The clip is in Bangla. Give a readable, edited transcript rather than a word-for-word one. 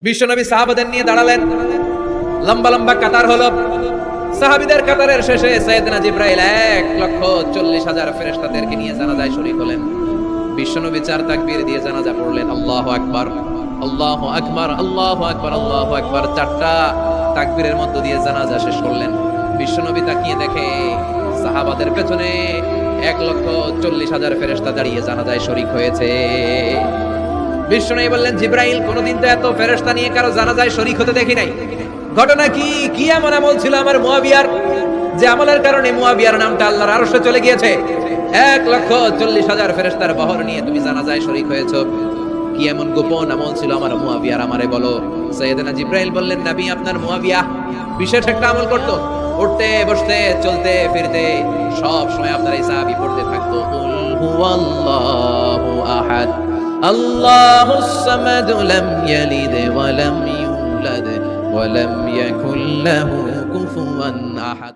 বিশ্বনবী সাহাবাদের নিয়ে দাঁড়ালেন। লম্বা লম্বা কাতার হলো। সাহাবীদের কাতারের শেষে সাইয়েদনা জিবরাইল 1,40,000 ফেরেশতাদেরকে নিয়ে জানাজায় শরীক হলেন। বিশ্বনবী 4 তাকবীর দিয়ে জানাজা পড়লেন। আল্লাহু আকবার, আল্লাহু আকবার, আল্লাহু আকবার, আল্লাহু আকবার। 4টা তাকবীরের মধ্য দিয়ে জানাজা শেষ করলেন। বিশ্বনবী তাকিয়ে দেখে সাহাবাদের পেছনে 1,40,000 ফেরেশতা দাঁড়িয়ে জানাজায় শরীক হয়েছে। বিশ্বনবী বললেন, জিবরাইল, কোনদিন তো এত ফেরেশতা নিয়ে কারো জানাজায় শরীক হতে দেখি নাই। ঘটনা কি? কি এমন আমল ছিল আমার মুয়াবিয়ার, যে আমলের কারণে মুয়াবিয়ার নামটা আল্লাহর আরশে চলে গিয়েছে? 1,40,000 ফেরেশতার বহর নিয়ে তুমি জানাজায় শরীক হয়েছো। কি এমন গোপন আমল ছিল আমার মুয়াবিয়ার, আমারে বলো। সাইয়েদনা জিবরাইল বললেন, নবী, আপনার মুয়াবিয়া বিশেষ একটা আমল করত। উঠতে বসতে চলতে ফিরতে সব সময় আপনার এই সাহাবী পড়তে থাকতো, কুল হুয়াল্লাহু আহাদ, আল্লাহুস সামাদ, লাম ইয়ালিদ ওয়া লাম ইউলাদ ওয়া লাম ইয়াকুল লাহু কুফুয়ান আহাদ।